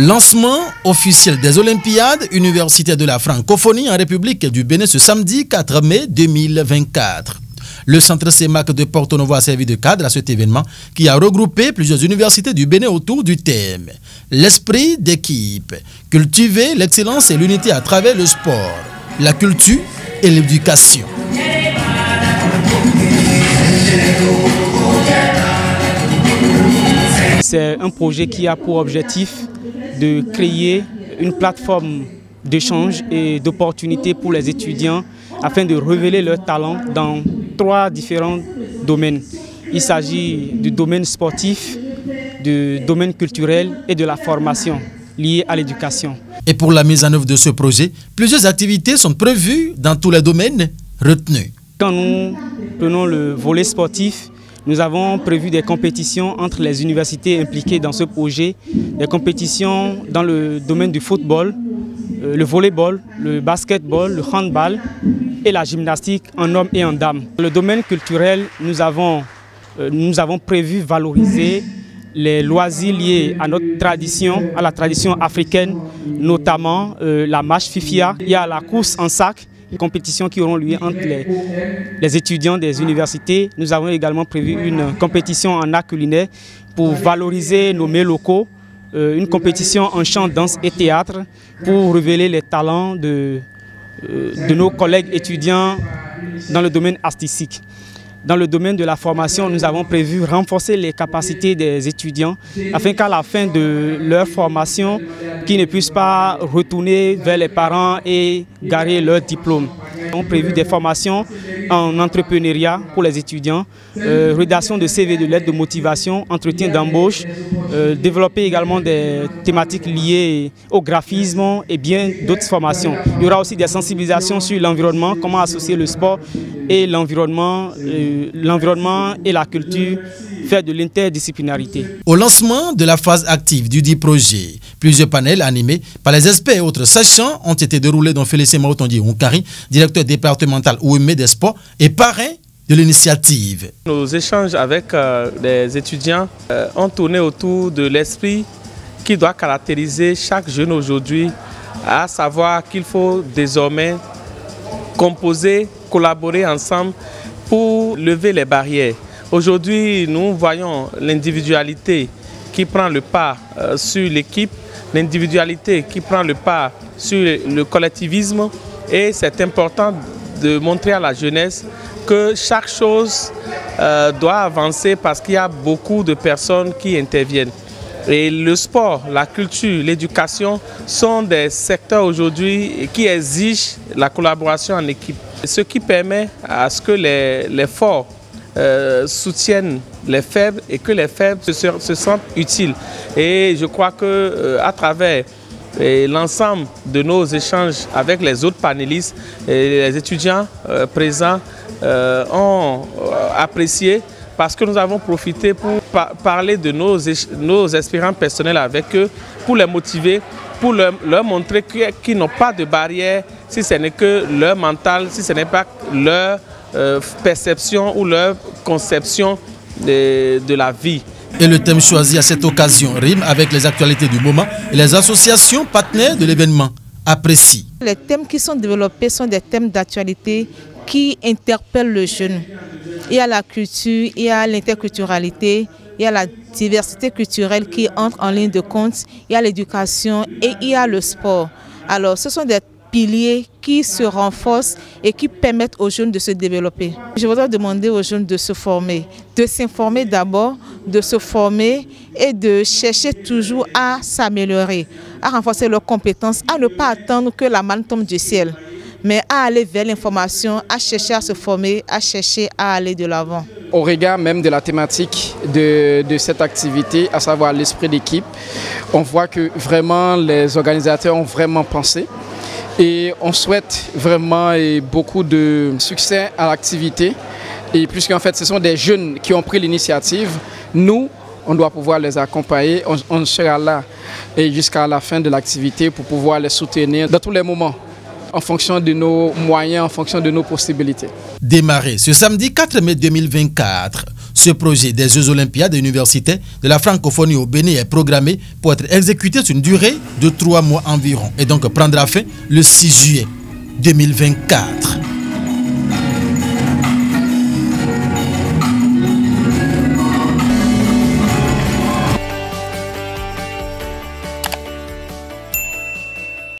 Lancement officiel des Olympiades universitaires de la francophonie en République du Bénin ce samedi 4 mai 2024. Le centre CEMAC de Porto Novo a servi de cadre à cet événement qui a regroupé plusieurs universités du Bénin autour du thème « L'esprit d'équipe, cultiver l'excellence et l'unité à travers le sport, la culture et l'éducation ». C'est un projet qui a pour objectif de créer une plateforme d'échange et d'opportunités pour les étudiants afin de révéler leurs talents dans 3 différents domaines. Il s'agit du domaine sportif, du domaine culturel et de la formation liée à l'éducation. Et pour la mise en œuvre de ce projet, plusieurs activités sont prévues dans tous les domaines retenus. Quand nous prenons le volet sportif, nous avons prévu des compétitions entre les universités impliquées dans ce projet, des compétitions dans le domaine du football, le volleyball, le basketball, le handball et la gymnastique en hommes et en dames. Dans le domaine culturel, nous avons prévu valoriser les loisirs liés à notre tradition, à la tradition africaine, notamment la marche fifia. Il y a la course en sac, une compétition qui auront lieu entre les étudiants des universités. Nous avons également prévu une compétition en art culinaire pour valoriser nos mets locaux, une compétition en chant, danse et théâtre pour révéler les talents de nos collègues étudiants dans le domaine artistique. Dans le domaine de la formation, nous avons prévu renforcer les capacités des étudiants afin qu'à la fin de leur formation, qu'ils ne puissent pas retourner vers les parents et garer leur diplôme. Nous avons prévu des formations en entrepreneuriat pour les étudiants, rédaction de CV, de lettres de motivation, entretien d'embauche, développer également des thématiques liées au graphisme et bien d'autres formations. Il y aura aussi des sensibilisations sur l'environnement, comment associer le sport et l'environnement et la culture, faire de l'interdisciplinarité. Au lancement de la phase active du dit projet, plusieurs panels animés par les experts et autres sachants ont été déroulés, dont Félicien Maotondi Onkari, directeur départemental OEM des sports et parrain de l'initiative. Nos échanges avec les étudiants ont tourné autour de l'esprit qui doit caractériser chaque jeune aujourd'hui, à savoir qu'il faut désormais composer, collaborer ensemble pour lever les barrières. Aujourd'hui, nous voyons l'individualité qui prend le pas sur l'équipe, l'individualité qui prend le pas sur le collectivisme, et c'est important de montrer à la jeunesse que chaque chose doit avancer parce qu'il y a beaucoup de personnes qui interviennent. Et le sport, la culture, l'éducation sont des secteurs aujourd'hui qui exigent la collaboration en équipe. Ce qui permet à ce que les forts soutiennent les faibles et que les faibles se sentent utiles. Et je crois qu'à travers l'ensemble de nos échanges avec les autres panélistes, les étudiants présents ont apprécié, parce que nous avons profité pour parler de nos expériences personnelles avec eux, pour les motiver, pour leur montrer qu'ils n'ont pas de barrière, si ce n'est que leur mental, si ce n'est pas leur perception ou leur conception de la vie. Et le thème choisi à cette occasion rime avec les actualités du moment et les associations partenaires de l'événement apprécient. Les thèmes qui sont développés sont des thèmes d'actualité qui interpellent le jeune. Il y a la culture, il y a l'interculturalité, il y a la diversité culturelle qui entre en ligne de compte, il y a l'éducation et il y a le sport. Alors ce sont des piliers qui se renforcent et qui permettent aux jeunes de se développer. Je voudrais demander aux jeunes de se former, de s'informer d'abord, de se former et de chercher toujours à s'améliorer, à renforcer leurs compétences, à ne pas attendre que la manne tombe du ciel, mais à aller vers l'information, à chercher à se former, à chercher à aller de l'avant. Au regard même de la thématique de cette activité, à savoir l'esprit d'équipe, on voit que vraiment les organisateurs ont vraiment pensé. Et on souhaite vraiment beaucoup de succès à l'activité. Et puisqu'en fait ce sont des jeunes qui ont pris l'initiative, nous, on doit pouvoir les accompagner. On sera là jusqu'à la fin de l'activité pour pouvoir les soutenir dans tous les moments, en fonction de nos moyens, en fonction de nos possibilités. Démarré ce samedi 4 mai 2024, Ce projet des Jeux olympiades et universitaires de la francophonie au Bénin est programmé pour être exécuté sur une durée de 3 mois environ et donc prendra fin le 6 juillet 2024.